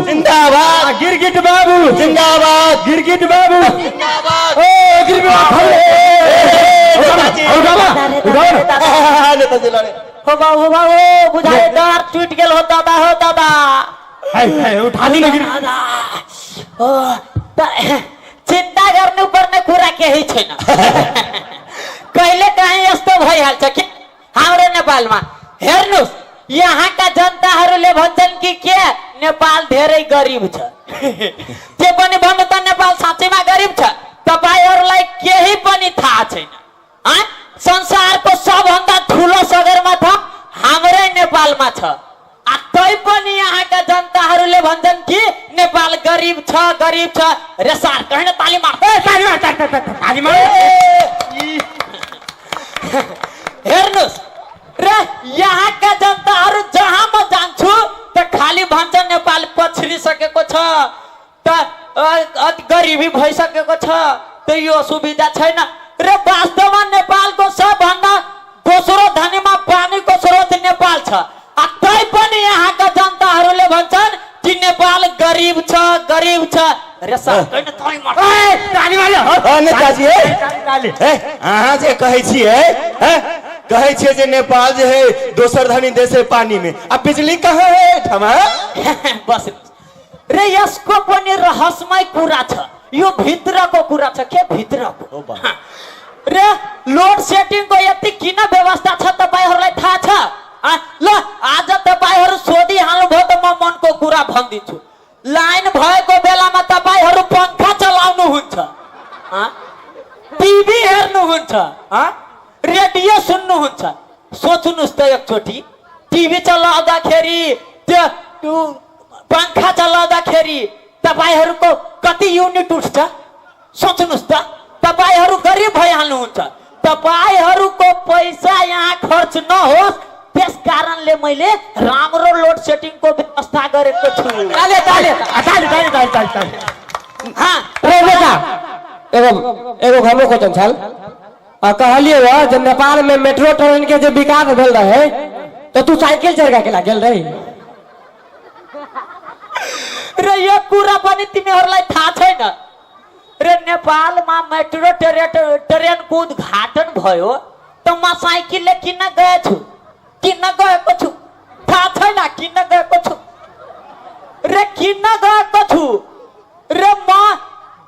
जिंदाबाद गिरगिट बाबू जिंदाबाद गिरगिट बाबू जिंदाबाद ओ गिरगिट नेताजी लड़े हो बाबू बुझाए डर टूट गेल हो दादा उठा दी ना गिर ओ चिंता गर्ने ऊपर ने कुरा केही छैन कहिले काहीँ यस्तो भइहाल्छ कि हाम्रो नेपालमा हेर्नुस् यहाँका जनताहरूले भन्छन् कि के नेपाल धेरै गरिब छ त्यो पनि भन्नु त नेपाल साँच्चैमा गरिब छ तपाईहरुलाई केही पनि थाहा छैन संसारको सबभन्दा ठुलो सगरमाथा हाम्रै नेपालमा छ तै पनि यहाँका जनताहरूले भन्छन् कि नेपाल गरिब छ रे सार कहिन ताली मार हेर्नुस् र यहाँका जनताहरू जहाँ म जान्छु त खाली भन्छ नेपाल पछिरिसकेको छ त गरिबी भइसकेको छ त यो सुविधा छैन र वास्तवमा नेपालको सबभन्दा दोस्रो धनीमा पानीको स्रोत नेपाल छ तै पनि यहाँका जनताहरूले भन्छन् कि नेपाल गरिब छ रे सर कहिन ताली मार ताली मार नेताजी अहाँ जे कहै छियै कहै छियै जे नेपाल जे है दोसर धनी देश है पानी में अब बिजली कहाँ है ठमा बस रे यसको पनि रहस्यमय कुरा छ यो भित्रको कुरा छ के भित्रको रे लोड सेटिङ को यति किन व्यवस्था छ तपाईहरुलाई थाहा छ ल आज तपाईहरु सोधी हाल्नुभयो त म मनको कुरा भन्दिन्छु लाइन भएको बेलामा तपाईहरु पंखा चलाउनु हुन्छ टिभी हेर्नु हुन्छ रेडियो सुन्नु हुन्छ सोच्नुस् त एकचोटी टिभी चलाउँदाखेरि त्यो पंखा चलाउँदाखेरि तपाईहरुको कति युनिट उठ्छ सोच्नुस् त तपाईहरु गरिब भइहाल्नुहुन्छ तपाईहरुको पैसा यहाँ खर्च नहोस् त्यस कारणले मैले राम्रो लोड सेटिङ को व्यवस्था गरेको छु ताले हां रे बेटा एगो घरको क्वेश्चन छल कहलिए हो जब नेपाल में मेट्रो ट्रेन के जो विकास भेल रहे तो तू साइकिल चढ़ के गेल रही रे यो कुरा पनि तिमीहरुलाई थाहा छैन रे नेपालमा मेट्रो ट्रेन को उद्घाटन भयो त म साइकलले किन गएको छु थाहा छैन किन गएको छु रे म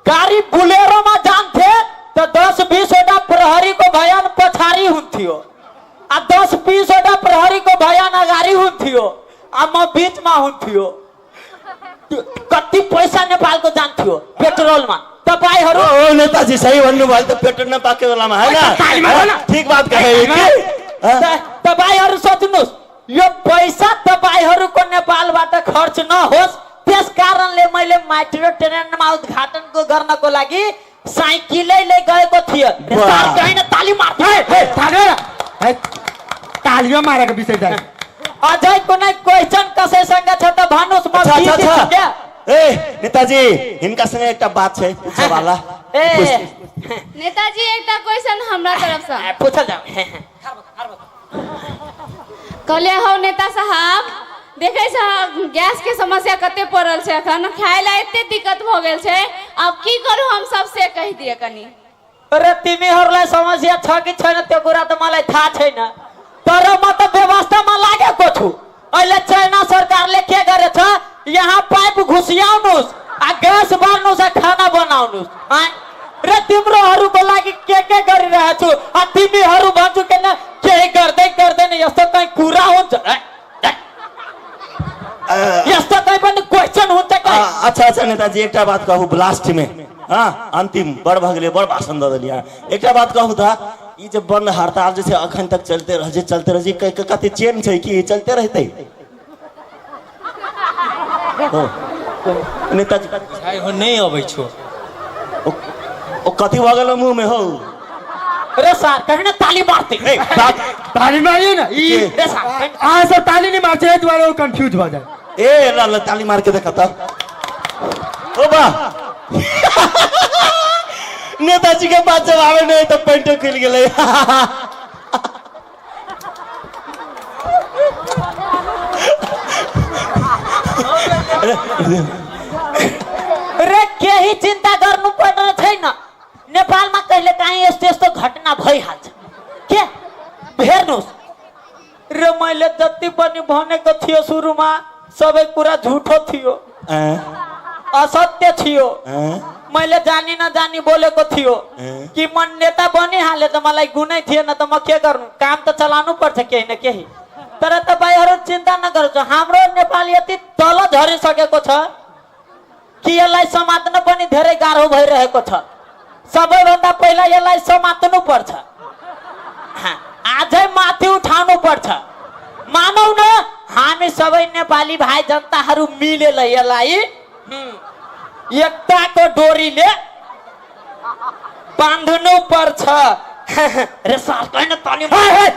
गाडी बुलेरोमा जान्थे त 10-20 वटा प्रहरीको भयान पछाडी हुन्थ्यो 10-20 वटा प्रहरीको भयान अगाडि हुन्थ्यो म बीचमा हुन्थ्यो कति पैसा नेपालको जान्थ्यो पेट्रोलमा तपाईहरु नेताजी सही भन्नुभयो त पेट्रोल नपाके बेलामा हैन ठीक बात कहे तपाईहरु सोच्नुस् यो पैसा तपाईहरुको नेपालबाट खर्च नहोस् त्यस कारणले मैले मेट्रो ट्रेनमा उद्घाटनको गर्नको लागि साइकलै लै गएको थिए हैन ताली मार तालियो मारेको विषय जाय अझै कुनै क्वेशन कसैसँग छ त भन्नुस् म नेताजी इनका संगे एकटा बात छै पूछे वाला नेताजी एकटा क्वेशन हमरा तरफ से पूछल जाओ कहले हो नेता साहब देखे छ गैस के समस्या कते पड़ल छै अखन खाइला एते दिक्कत भ गेल छै अब की करू हम सबसे कहि दिए कनी अरे तिमीहरुलाई समस्या छ कि छैन त्यो कुरा त मलाई थाहा छैन तर म त व्यवस्थामा लागेको छु अहिले चाइना सरकारले के गरेछ यहाँ पाइप घुसियाउनुस् गैस बाल्नुस् खाना बनाउनुस् र तिम्रोहरुको लागि के गरिरहेछु तिमीहरु भन्छु किन केही गर्दैन यस्तो कहीं कुरा हुन्छ यस्तो कहीं पनि क्वेशन हुन्छ अच्छा नेताजी एकटा बात कहू ब्लास्ट में अंतिम बड़ भगले बड़ भाषण द देलिया एकटा बात कहू था ई जे बंद हड़ताल जे अखन तक चलते रहे कते चेन छै कि चलते रहते नेताजी नहीं अबै छो ओ कथी भ गेल मुंह में हो रे सार कहने ताली मारते ताली मारिए ना रे सार आ सब ताली नहीं मारते है तुम्हारे कंफ्यूज हो जाए ल ताली मार के देखा था ओ बा नेताजी के बात जब आवे नहीं तो पेंट खुल गेले रे केही चिन्ता गर्नु पर्ने छैन। नेपालमा कहिले काहीँ यस्तो यस्तो घटना भइहाल्छ के हेर्नुहोस्। रे मैले जति पनि भनेको थियो सुरुमा सबै कुरा झुठो थियो, असत्य थियो। मैले जानी नजानी बोलेको थियो कि म नेता बनिहाले त मलाई गुनै थिएन त म के गर्नु, काम त चलाउनु पर्छ केही न केही। तर तपाईहरु चिन्ता नगर्नु, हाम्रो नेपाल यति तल झरिसकेको छ कि यसलाई समात्न पनि धेरै गाह्रो भइरहेको छ। सबैभन्दा पहिला यसलाई समात्नु पर्छ, आजै माथि उठाउनु पर्छ। मानौ न हामी सबै नेपाली भाइ जनताहरू मिलेर यसलाई एकताको डोरीले बाँध्नु पर्छ। रे सरकै न ताली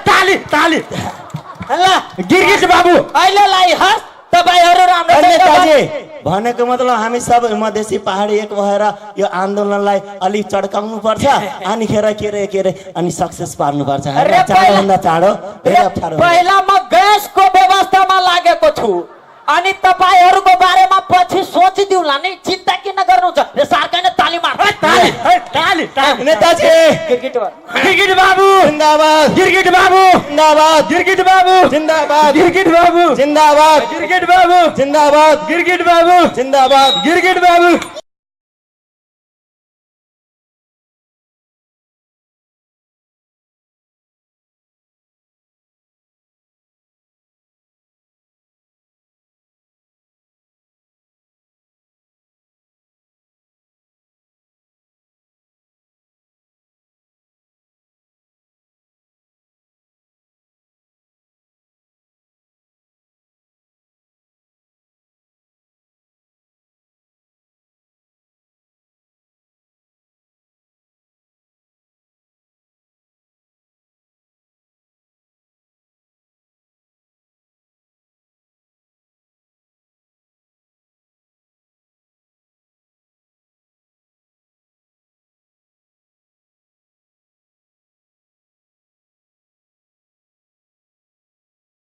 ताली ताली ल गिरगिट बाबु अहिलेलाई हस् तपाईहरु राम्रो नेताजी भनेको मतलब हामी सब मधेसी पहाडी एक भएर यो आन्दोलनलाई अलि चड्काउनु पर्छ अनि के रे अनि सक्सेस पार्नु पर्छ। चाँडोभन्दा चाँडो धेरै अप्ठ्यारो। पहिला म ग्यासको व्यवस्थामा लागेको छु अनि तपाईहरुको बारेमा पछि सोचिदिउँला नि, चिन्ता किन गर्नुहुन्छ। रे सरकै न ताली मार ताली ताली ताली नेताजी गिरगिट बाबु जिंदाबाद, गिरगिट बाबु जिंदाबाद, गिरगिट बाबु जिंदाबाद, गिरगिट बाबु जिंदाबाद, गिरगिट बाबु जिंदाबाद, गिरगिट बाबु जिंदाबाद। गिरगिट बाबु